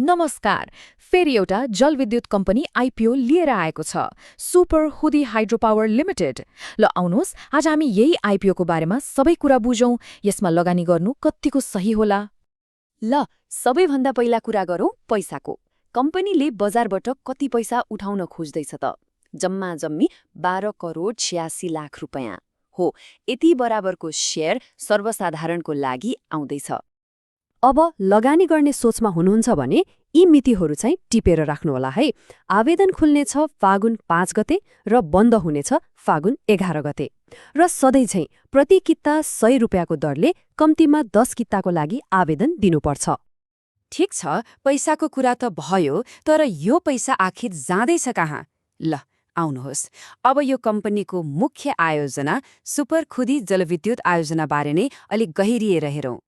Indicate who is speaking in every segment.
Speaker 1: नमस्कार। फेरि एउटा जलविद्युत कम्पनी आइपिओ लिएर आएको छ, सुपर हुदी हाइड्रो पावर लिमिटेड। ल आउनुहोस्, आज हामी यही आइपिओको बारेमा सबै कुरा बुझौं। यसमा लगानी गर्नु कतिको सही होला?
Speaker 2: ल सबैभन्दा पहिला कुरा गरौँ पैसाको। कम्पनीले बजारबाट कति पैसा उठाउन खोज्दैछ त? जम्मा जम्मी 12 करोड 86 लाख रुपैयाँ हो। यति बराबरको शेयर सर्वसाधारणको लागि आउँदैछ। अब लगानी गर्ने सोचमा हुनुहुन्छ भने यी मितिहरू चाहिँ टिपेर राख्नुहोला है। आवेदन खुल्नेछ फागुन 5 गते र बन्द हुनेछ फागुन 11 गते। र सधैँ चाहिँ प्रति किता 100 रुपियाँको दरले कम्तीमा 10 किताको लागि आवेदन दिनुपर्छ।
Speaker 3: ठिक छ, पैसाको कुरा त भयो, तर यो पैसा आखिर जाँदैछ कहाँ? ल आउनुहोस्, अब यो कम्पनीको मुख्य आयोजना सुपर खुदी जलविद्युत आयोजनाबारे नै अलिक गहिरिएर हेरौँ।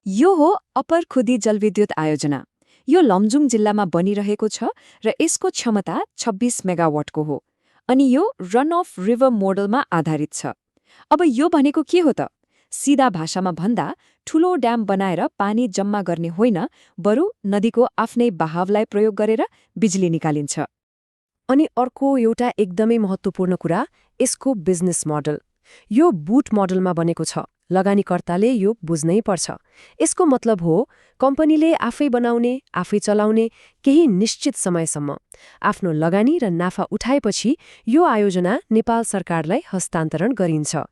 Speaker 2: यो हो अपर खुदी जलविद्युत आयोजना। यो लमजुङ जिल्लामा बनिरहेको छ र यसको क्षमता 26 मेगावाटको हो अनि यो रन अफ रिभर मोडलमा आधारित छ। अब यो भनेको के हो त? सिधा भाषामा भन्दा ठूलो ड्याम बनाएर पानी जम्मा गर्ने होइन, बरु नदीको आफ्नै बहावलाई प्रयोग गरेर बिजुली निकालिन्छ। अनि अर्को एउटा एकदमै महत्त्वपूर्ण कुरा, यसको बिजनेस मोडल। यो बूट मोडलमा बनेको छ। लगानीकर्ताले यो बुझ्नै पर्छ। यसको मतलब हो कम्पनीले आफै बनाउने, आफै चलाउने, केही निश्चित समयसम्म आफ्नो लगानी र नाफा उठाएपछि यो आयोजना नेपाल सरकारलाई हस्तान्तरण गरिन्छ।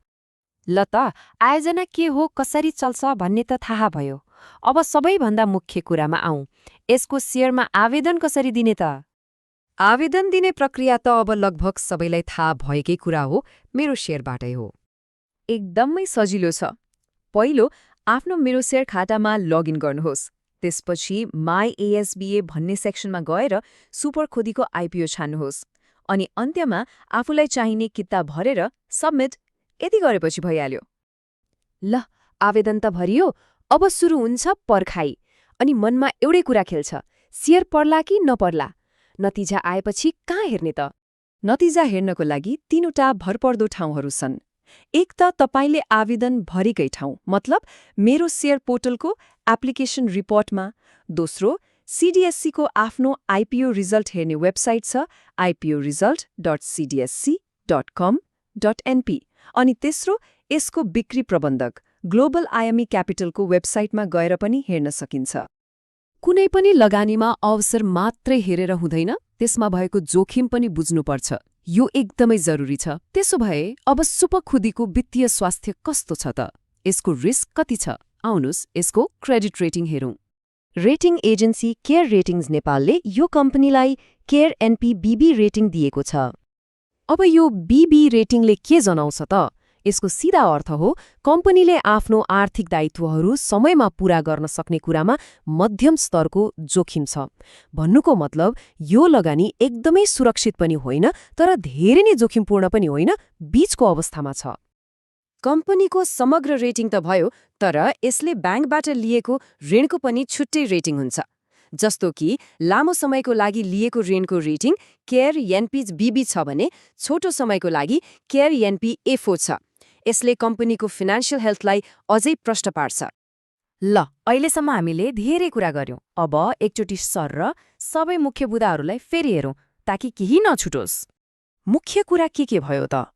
Speaker 3: ल त आयोजना के हो, कसरी चल्छ भन्ने त थाहा भयो। अब सबैभन्दा मुख्य कुरामा आउँ, यसको शेयरमा आवेदन कसरी दिने त?
Speaker 2: आवेदन दिने प्रक्रिया त अब लगभग सबैलाई थाहा भएकै कुरा हो, मेरो शेयरबाटै हो। एकदमै सजिलो छ। पहिलो, आफ्नो मेरो शेयर खातामा लगइन गर्नुहोस्। त्यसपछि माई एएसबीए भन्ने सेक्सनमा गएर सुपर खुदीको आइपिओ छान्नुहोस्। अनि अन्त्यमा आफूलाई चाहिने किता भरेर सबमिट, यति गरेपछि भइहाल्यो। ल आवेदन त भरियो, अब सुरु हुन्छ पर्खाइ। अनि मनमा एउटै कुरा खेल्छ, शेयर पर्ला कि नपर्ला? नतिजा आएपछि कहाँ हेर्ने त? नतिजा हेर्नको लागि 3वटा भरपर्दो ठाउँहरू छन्। एक त तपाईले आवेदन भरिकै ठाउँ, मतलब मेरो शेयर पोर्टलको एप्लिकेशन रिपोर्टमा। दोस्रो, सीडीएससीको आफ्नो आइपिओ रिजल्ट हेर्ने वेबसाइट छ, iporesult.cdsc.com.np। अनि तेस्रो, यसको बिक्री प्रबन्धक ग्लोबल आइएमई क्यापिटलको वेबसाइटमा गएर पनि हेर्न सकिन्छ। कुनै पनि लगानीमा अवसर मात्रै हेरेर हुँदैन, त्यसमा भएको जोखिम पनि बुझ्नुपर्छ। यो एकदमै जरुरी छ। त्यसो भए अब सुपर खुदीको वित्तीय स्वास्थ्य कस्तो छ त? यसको रिस्क कति छ? आउनुहोस् यसको क्रेडिट रेटिङ हेरौँ। रेटिङ एजेन्सी केयर रेटिङ्स नेपालले यो कम्पनीलाई केयर एनपी बीबी रेटिङ दिएको छ। अब यो बीबी रेटिङले के जनाउँछ त? यसको सिधा अर्थ हो कम्पनीले आफ्नो आर्थिक दायित्वहरू समयमा पूरा गर्न सक्ने कुरामा मध्यम स्तरको जोखिम छ। भन्नुको मतलब यो लगानी एकदमै सुरक्षित पनि होइन, तर धेरै नै जोखिमपूर्ण पनि होइन, बीचको अवस्थामा छ।
Speaker 3: कम्पनीको समग्र रेटिङ त भयो, तर यसले ब्याङ्कबाट लिएको ऋणको पनि छुट्टै रेटिङ हुन्छ। जस्तो कि लामो समयको लागि लिएको ऋणको रेटिङ केयर एनपी बीबी छ भने छोटो समयको लागि केयर एनपी एफओ छ। यसले कम्पनीको फाइनान्शियल हेल्थलाई अझै प्रष्ट पार्छ।
Speaker 1: ल अहिलेसम्म हामीले धेरै कुरा गर्यौं। अब एकचोटि सर सबै मुख्य बुदाहरूलाई फेरि हेरौँ, ताकि केही नछुटोस्।
Speaker 2: मुख्य कुरा के भयो त?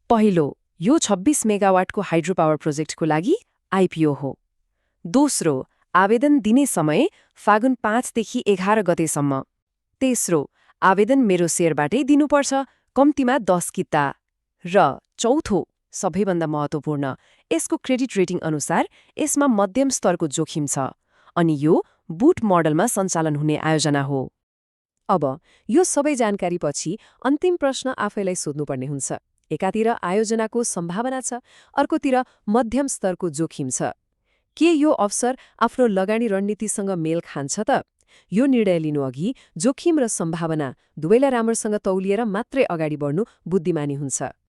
Speaker 2: पहिलो, यो 26 मेगावाटको हाइड्रो पावर प्रोजेक्टको लागि आइपिओ हो। दोस्रो, आवेदन दिने समय फागुन 5 देखि 11 गतेसम्म। तेस्रो, आवेदन मेरो शेयरबाटै दिनुपर्छ, कम्तीमा 10 किता। र चौथो, सबैभन्दा महत्त्वपूर्ण, यसको क्रेडिट रेटिङ अनुसार यसमा मध्यम स्तरको जोखिम छ अनि यो बूट मोडलमा सञ्चालन हुने आयोजना हो। अब यो सबै जानकारीपछि अन्तिम प्रश्न आफैलाई सोध्नुपर्ने हुन्छ। एकातिर आयोजनाको सम्भावना छ, अर्कोतिर मध्यम स्तरको जोखिम छ। के यो अवसर आफ्नो लगानी रणनीतिसँग मेल खान्छ त? यो निर्णय लिनुअघि जोखिम र सम्भावना दुवैलाई राम्रोसँग तौलिएर मात्रै अगाडि बढ्नु बुद्धिमानी हुन्छ।